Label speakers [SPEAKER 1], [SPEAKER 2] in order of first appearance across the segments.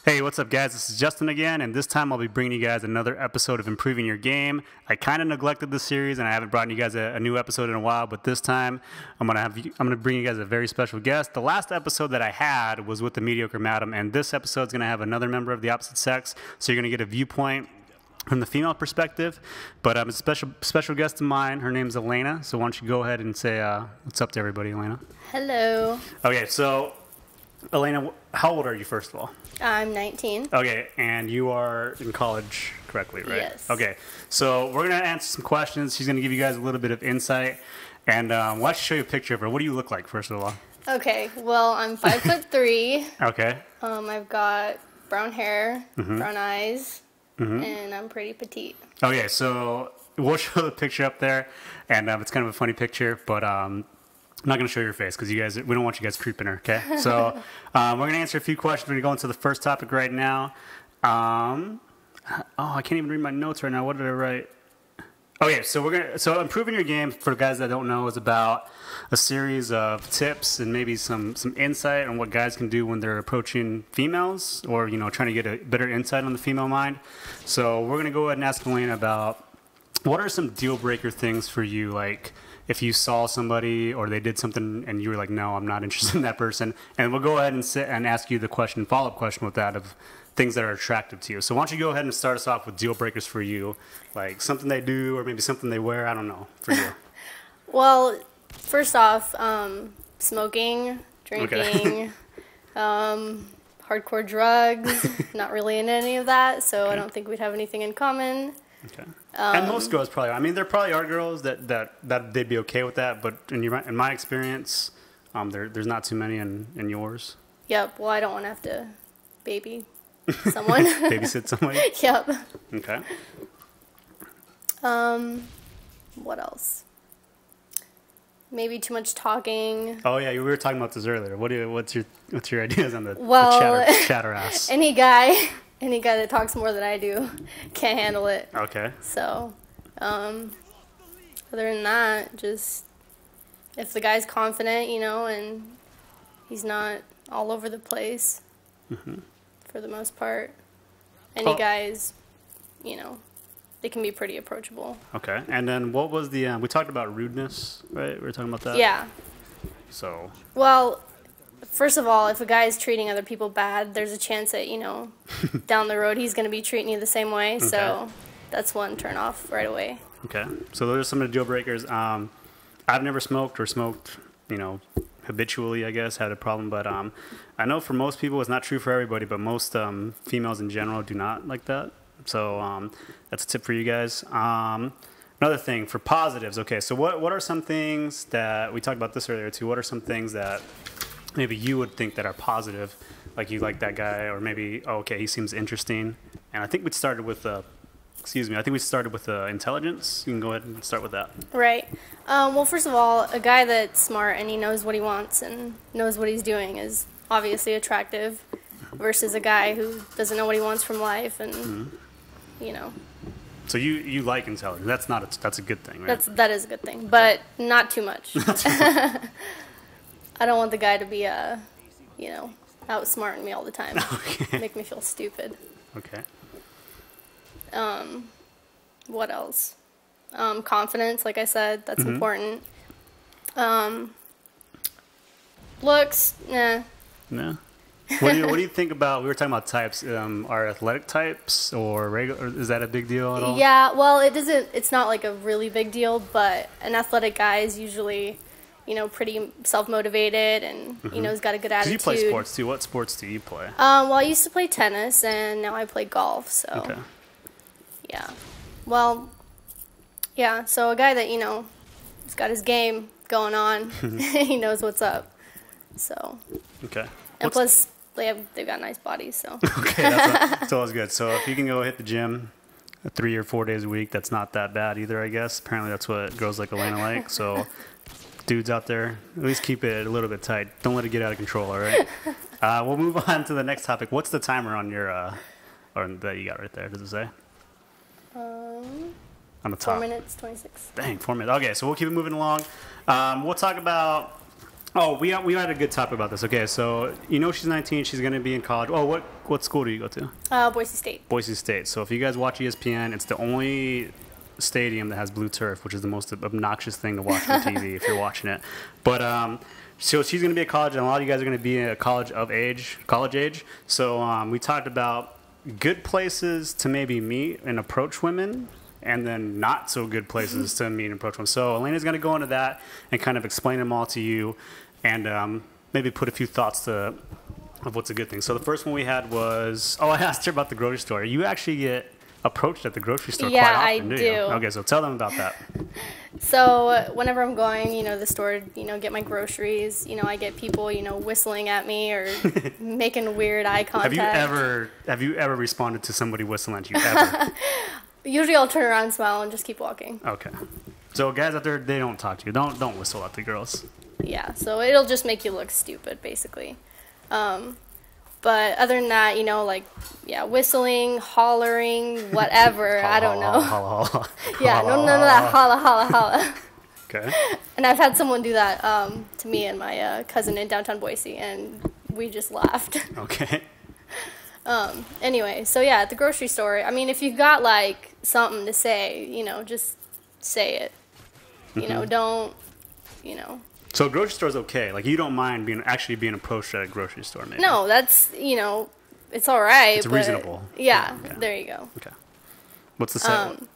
[SPEAKER 1] Hey, what's up, guys? This is Justin again, and this time I'll be bringing you guys another episode of Improving Your Game. I kind of neglected this series, and I haven't brought you guys a new episode in a while, but this time I'm gonna bring you guys a very special guest. The last episode that I had was with the Mediocre Madam, and this episode is gonna have another member of the opposite sex, so you're gonna get a viewpoint from the female perspective. But a special guest of mine. Her name's Elena. So why don't you go ahead and say what's up to everybody, Elena?
[SPEAKER 2] Hello.
[SPEAKER 1] Okay, so Elena, how old are you, first of all?
[SPEAKER 2] I'm 19.
[SPEAKER 1] Okay, and you are in college correctly, right?
[SPEAKER 2] Yes.
[SPEAKER 1] Okay, so we're going to answer some questions. She's going to give you guys a little bit of insight. And why don't you show you a picture of her? What do you look like, first of all?
[SPEAKER 2] Okay, well, I'm 5'3".
[SPEAKER 1] Okay.
[SPEAKER 2] I've got brown hair, brown eyes, and I'm pretty petite.
[SPEAKER 1] Okay, so we'll show the picture up there. And it's kind of a funny picture, but I'm not going to show your face because we don't want you guys creeping her, okay? So we're going to answer a few questions. We're going to go into the first topic right now. I can't even read my notes right now. What did I write? Okay, so Improving Your Game, for guys that don't know, is about a series of tips and maybe some insight on what guys can do when they're approaching females, or trying to get a better insight on the female mind. So we're going to go ahead and ask Elena about what are some deal breaker things for you, like if you saw somebody or they did something and you were like, no, I'm not interested in that person. And we'll go ahead and sit and ask you the follow-up question with that of things that are attractive to you. So why don't you go ahead and start us off with deal breakers for you, like something they do or maybe something they wear, I don't know, for you.
[SPEAKER 2] Well, first off, smoking, drinking,
[SPEAKER 1] Okay.
[SPEAKER 2] hardcore drugs, not really into any of that, so I don't think we'd have anything in common.
[SPEAKER 1] Okay. And most girls probably, I mean, there probably are girls that they'd be okay with that, but in my experience, there's not too many in yours.
[SPEAKER 2] Yep, well, I don't want to have to baby someone.
[SPEAKER 1] Babysit somebody?
[SPEAKER 2] Yep.
[SPEAKER 1] Okay.
[SPEAKER 2] What else? Maybe too much talking.
[SPEAKER 1] Oh yeah, we were talking about this earlier. What's your ideas on the chatter ass?
[SPEAKER 2] Any guy that talks more than I do can't handle it.
[SPEAKER 1] Okay.
[SPEAKER 2] So, other than that, just if the guy's confident, and he's not all over the place, for the most part. Any guys, they can be pretty approachable.
[SPEAKER 1] Okay. And then what was we talked about rudeness, right? We were talking about that?
[SPEAKER 2] Yeah.
[SPEAKER 1] So.
[SPEAKER 2] Well, first of all, if a guy is treating other people bad, there's a chance that, down the road he's going to be treating you the same way. Okay. So that's one turn off right away. Okay.
[SPEAKER 1] So those are some of the deal breakers. I've never smoked, habitually, I guess, had a problem. But I know for most people, it's not true for everybody, but most females in general do not like that. So that's a tip for you guys. Another thing for positives. Okay, so what are some things that, we talked about this earlier too, what are some things that maybe you would think that are positive, like you like that guy, or maybe, he seems interesting. And I think we started with intelligence. You can go ahead and start with that.
[SPEAKER 2] Right. Well, first of all, a guy that's smart and he knows what he wants and knows what he's doing is obviously attractive, versus a guy who doesn't know what he wants from life and,
[SPEAKER 1] So you like intelligence. That's a good thing, right?
[SPEAKER 2] That is a good thing, but not too much.
[SPEAKER 1] Not too much.
[SPEAKER 2] I don't want the guy to be, outsmarting me all the time.
[SPEAKER 1] Okay.
[SPEAKER 2] Make me feel stupid.
[SPEAKER 1] Okay.
[SPEAKER 2] What else? Confidence, like I said, that's important. Looks, nah.
[SPEAKER 1] No. What do you think about? We were talking about types. Are athletic types or regular? Is that a big deal at all?
[SPEAKER 2] Yeah. Well, it doesn't. It's not like a really big deal, but an athletic guy is usually, pretty self-motivated and has got a good attitude.
[SPEAKER 1] 'Cause you play sports too. What sports do you play?
[SPEAKER 2] Well, I used to play tennis, and now I play golf. So.
[SPEAKER 1] Okay.
[SPEAKER 2] Yeah. Well. Yeah. So a guy that he's got his game going on. He knows what's up. So.
[SPEAKER 1] Okay.
[SPEAKER 2] And plus, they've got nice bodies, so.
[SPEAKER 1] Okay, that's always good. So if you can go hit the gym 3 or 4 days a week, that's not that bad either, I guess. Apparently that's what girls like Elena like. So dudes out there, at least keep it a little bit tight. Don't let it get out of control, all right? We'll move on to the next topic. What's the timer on your, or that you got right there? Does it say? On the top.
[SPEAKER 2] 4 minutes, 26.
[SPEAKER 1] Dang, 4 minutes. Okay, so we'll keep it moving along. We'll talk about Oh, we had a good topic about this. Okay, so you know she's 19. She's gonna be in college. Oh, what school do you go to?
[SPEAKER 2] Boise State.
[SPEAKER 1] Boise State. So if you guys watch ESPN, it's the only stadium that has blue turf, which is the most obnoxious thing to watch on TV if you're watching it. But so she's gonna be at college, and a lot of you guys are gonna be at college age. So we talked about good places to maybe meet and approach women, and then not so good places to meet and approach women. So Elena's gonna go into that and kind of explain them all to you. And maybe put a few thoughts of what's a good thing. So the first one we had was, I asked her about the grocery store. You actually get approached at the grocery store quite often, do you? Okay, so tell them about that.
[SPEAKER 2] So whenever I'm going, the store, get my groceries, I get people, whistling at me or making weird eye contact.
[SPEAKER 1] Have you ever responded to somebody whistling at you ever?
[SPEAKER 2] Usually I'll turn around, smile, and just keep walking.
[SPEAKER 1] Okay. So guys out there, they don't talk to you. Don't whistle at the girls.
[SPEAKER 2] Yeah, so it'll just make you look stupid, basically. But other than that, whistling, hollering, whatever, I don't know.
[SPEAKER 1] Holla, holla.
[SPEAKER 2] Yeah, none of that holla, holla, holla.
[SPEAKER 1] Okay.
[SPEAKER 2] And I've had someone do that to me and my cousin in downtown Boise, and we just laughed.
[SPEAKER 1] Okay.
[SPEAKER 2] Anyway, so yeah, at the grocery store, I mean, if you've got, something to say, just say it. Don't.
[SPEAKER 1] So a grocery store is okay. You don't mind being approached at a grocery store, maybe.
[SPEAKER 2] No, that's, it's all right.
[SPEAKER 1] It's reasonable.
[SPEAKER 2] Yeah,
[SPEAKER 1] okay.
[SPEAKER 2] There you go.
[SPEAKER 1] Okay. What's the second?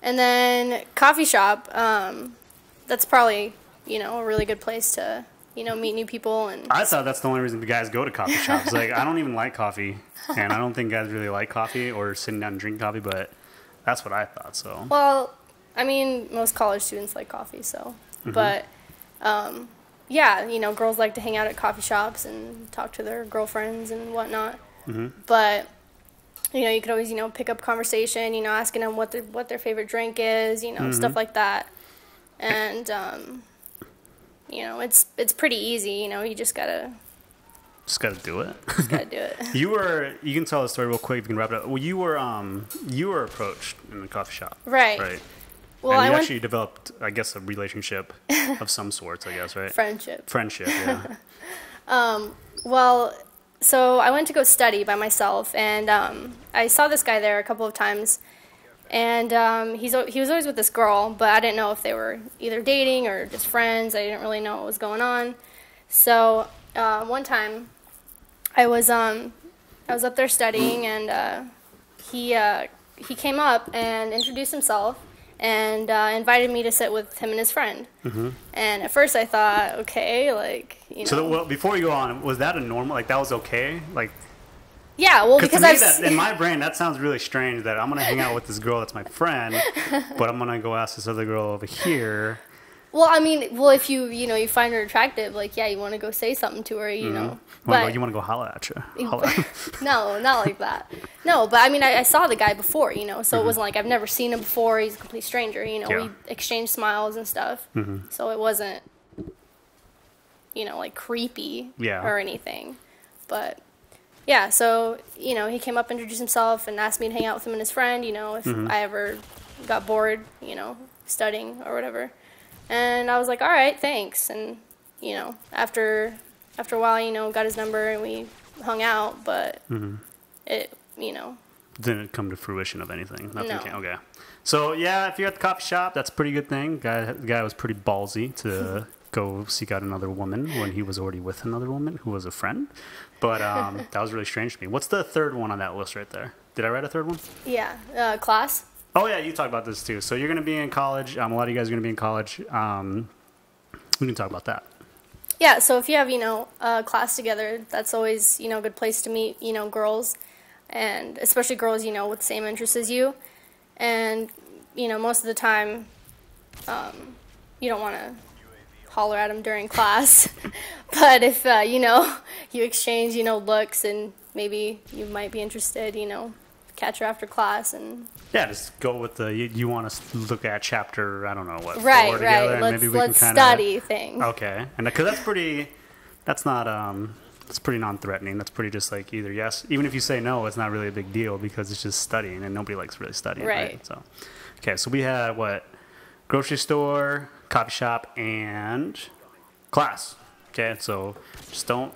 [SPEAKER 2] And then coffee shop, that's probably, a really good place to, meet new people. And
[SPEAKER 1] I thought that's the only reason the guys go to coffee shops. I don't even like coffee, and I don't think guys really like coffee or sitting down and drinking coffee, but that's what I thought, so.
[SPEAKER 2] Well, I mean, most college students like coffee, so. Mm-hmm. But... yeah, girls like to hang out at coffee shops and talk to their girlfriends and whatnot. Mm-hmm. But, you could always, pick up conversation, asking them what their favorite drink is, mm-hmm. stuff like that. And, it's pretty easy, you just gotta...
[SPEAKER 1] Just gotta do it.
[SPEAKER 2] Just gotta do it.
[SPEAKER 1] You can tell the story real quick if you can wrap it up. Well, you were approached in the coffee shop.
[SPEAKER 2] Right.
[SPEAKER 1] Right.
[SPEAKER 2] Well,
[SPEAKER 1] and you actually developed, I guess, a relationship of some sorts, I guess, right?
[SPEAKER 2] Friendship,
[SPEAKER 1] yeah.
[SPEAKER 2] Well, so I went to go study by myself, and I saw this guy there a couple of times, and he was always with this girl, but I didn't know if they were either dating or just friends. I didn't really know what was going on. So one time, I was up there studying, and he came up and introduced himself. And invited me to sit with him and his friend. Mm-hmm. And at first I thought, okay,
[SPEAKER 1] So before you go on, was that a normal, that was okay?
[SPEAKER 2] Yeah, well, because
[SPEAKER 1] in my brain, that sounds really strange that I'm going to hang out with this girl that's my friend, but I'm going to go ask this other girl over here.
[SPEAKER 2] Well, I mean, if you find her attractive, yeah, you want to go say something to her, you know.
[SPEAKER 1] But you want to go holla at you.
[SPEAKER 2] No, not like that. No, but I mean, I saw the guy before, so mm-hmm. It wasn't like I've never seen him before. He's a complete stranger, Yeah. We exchanged smiles and stuff. Mm-hmm. So it wasn't, creepy or anything. But, yeah, so, he came up, introduced himself, and asked me to hang out with him and his friend, if mm-hmm. I ever got bored, studying or whatever. And I was like, all right, thanks. And, after a while, got his number and we hung out, but mm-hmm. it,
[SPEAKER 1] didn't come to fruition of anything. Nothing
[SPEAKER 2] no.
[SPEAKER 1] Came. Okay. So, yeah, if you're at the coffee shop, that's a pretty good thing. The guy was pretty ballsy to go seek out another woman when he was already with another woman who was a friend. But that was really strange to me. What's the third one on that list right there? Did I write a third one?
[SPEAKER 2] Yeah. Class.
[SPEAKER 1] Oh, yeah, you talked about this, too. So you're going to be in college. A lot of you guys are going to be in college. We can talk about that.
[SPEAKER 2] Yeah, so if you have, a class together, that's always, a good place to meet, girls. And especially girls, with the same interests as you. And, most of the time, you don't want to holler at them during class. But if, you exchange, looks and maybe you might be interested, catch her after class and
[SPEAKER 1] just go with the you want to look at chapter, I don't know what,
[SPEAKER 2] right
[SPEAKER 1] together,
[SPEAKER 2] let's,
[SPEAKER 1] maybe we
[SPEAKER 2] let's
[SPEAKER 1] can
[SPEAKER 2] study thing.
[SPEAKER 1] Okay, and because that's pretty non-threatening. That's pretty just either yes, even if you say no, it's not really a big deal because it's just studying and nobody likes really studying, right? So okay, so we had grocery store, coffee shop, and class. Okay, so just don't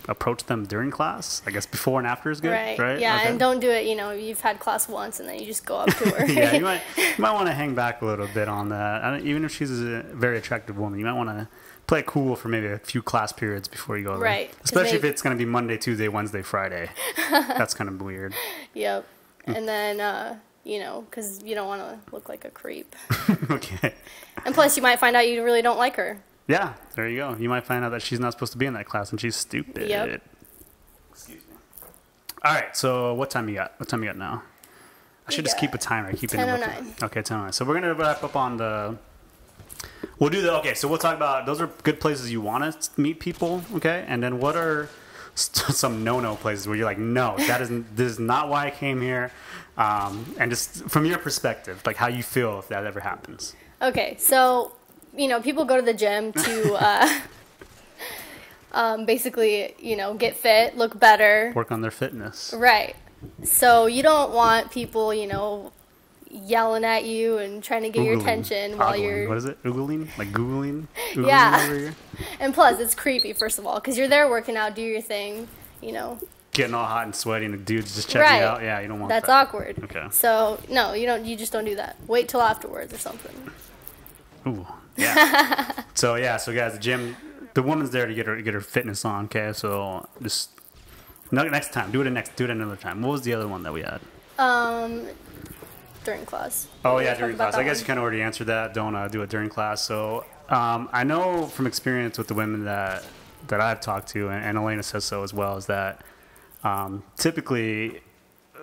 [SPEAKER 1] approach them during class. I guess before and after is good, right?
[SPEAKER 2] Yeah,
[SPEAKER 1] okay.
[SPEAKER 2] and don't do it. You've had class once and then you just go up to her.
[SPEAKER 1] Yeah, you might want to hang back a little bit on that. Even if she's a very attractive woman, you might want to play it cool for maybe a few class periods before you go there.
[SPEAKER 2] Right.
[SPEAKER 1] Especially if it's going to be Monday, Tuesday, Wednesday, Friday. That's kind of weird.
[SPEAKER 2] Yep. And then, because you don't want to look like a creep.
[SPEAKER 1] Okay.
[SPEAKER 2] And plus, you might find out you really don't like her.
[SPEAKER 1] Yeah, there you go. You might find out that she's not supposed to be in that class and she's stupid.
[SPEAKER 2] Yep.
[SPEAKER 1] Excuse me. All right, so what time you got? What time you got now? I should just keep a timer. Keep it
[SPEAKER 2] 10:09.
[SPEAKER 1] Okay, 10:09. So we're going to wrap up on the... We'll do the... Okay, so we'll talk about... Those are good places you want to meet people, okay? And then what are some no-no places where you're like, no, this is not why I came here. And just from your perspective, like how you feel if that ever happens.
[SPEAKER 2] Okay, so... people go to the gym to basically, get fit, look better.
[SPEAKER 1] Work on their fitness.
[SPEAKER 2] Right. So you don't want people, yelling at you and trying to get your attention while you're...
[SPEAKER 1] What is it? Oogling? Like Googling?
[SPEAKER 2] Yeah.
[SPEAKER 1] Over here?
[SPEAKER 2] And plus, it's creepy, first of all, because you're there working out, do your thing,
[SPEAKER 1] Getting all hot and sweaty and the dude's just checking you out. Yeah, you don't want that.
[SPEAKER 2] That's awkward.
[SPEAKER 1] Okay.
[SPEAKER 2] So, no, you just don't do that. Wait till afterwards or something.
[SPEAKER 1] Ooh. Yeah. So guys, the gym, the woman's there to get her fitness on. Okay, so just next time, do it another time. What was the other one that we had?
[SPEAKER 2] During class.
[SPEAKER 1] Oh yeah, during class. I guess you kind of already answered that. Don't do it during class. So I know from experience with the women that I've talked to, and Elena says so as well, is that typically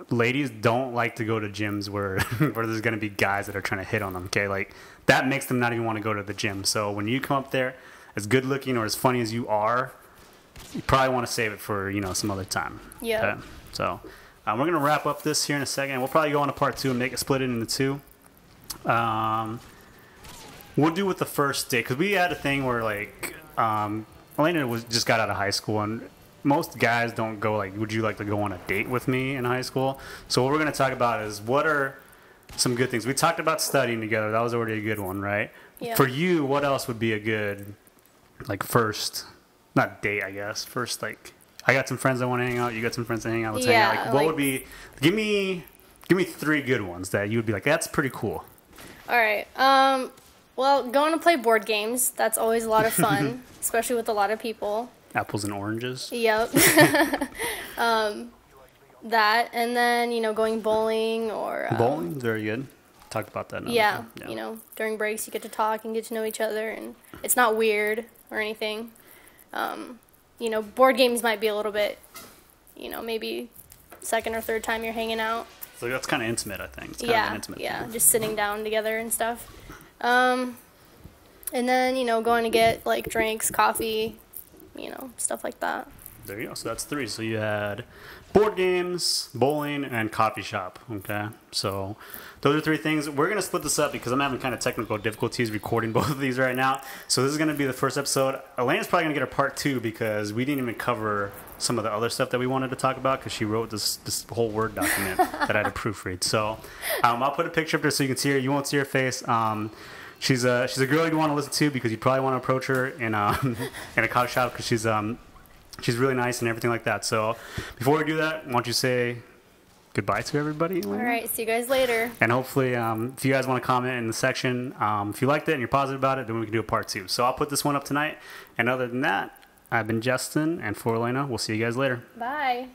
[SPEAKER 1] ladies don't like to go to gyms where there's going to be guys that are trying to hit on them. Okay, like that makes them not even want to go to the gym. So when you come up there, as good looking or as funny as you are, you probably want to save it for some other time.
[SPEAKER 2] Yeah.
[SPEAKER 1] Okay? So we're going to wrap up this here in a second. We'll probably go on to part 2 and split it into 2. We'll do with the first date because we had a thing where like Elena just got out of high school, and most guys don't go like, would you like to go on a date with me in high school? So what we're going to talk about is what are some good things. We talked about studying together. That was already a good one, right?
[SPEAKER 2] Yeah.
[SPEAKER 1] For you, what else would be a good, like, first, not date, I guess. First, like, I got some friends that want to hang out. You got some friends that hang out. Let's hang out. Like, what would be, give me 3 good ones that you would be like, that's pretty cool.
[SPEAKER 2] All right. Well, going to play board games. That's always a lot of fun, especially with a lot of people.
[SPEAKER 1] Apples and oranges.
[SPEAKER 2] Yep. That, and then, going bowling or...
[SPEAKER 1] bowling? Very good. Talked about that.
[SPEAKER 2] Yeah, during breaks you get to talk and get to know each other, and it's not weird or anything. Board games might be a little bit, maybe second or third time you're hanging out.
[SPEAKER 1] So that's kind of intimate, I think. It's kind of an intimate thing.
[SPEAKER 2] Just sitting down together and stuff. And then, going to get, like, drinks, coffee, stuff like that.
[SPEAKER 1] There you go. So that's 3. So you had board games, bowling, and coffee shop. Okay. So those are 3 things. We're going to split this up because I'm having kind of technical difficulties recording both of these right now. So this is going to be the first episode. Elena's probably going to get a part 2 because we didn't even cover some of the other stuff that we wanted to talk about because she wrote this whole Word document that I had to proofread. So I'll put a picture up there so you can see her. You won't see her face. She's a girl you'd want to listen to because you probably want to approach her in a coffee shop because she's really nice and everything like that. So before we do that, why don't you say goodbye to everybody?
[SPEAKER 2] All right. See you guys later.
[SPEAKER 1] And hopefully, if you guys want to comment in the section, if you liked it and you're positive about it, then we can do a part 2. So I'll put this one up tonight. And other than that, I've been Justin, and for Elena, we'll see you guys later.
[SPEAKER 2] Bye.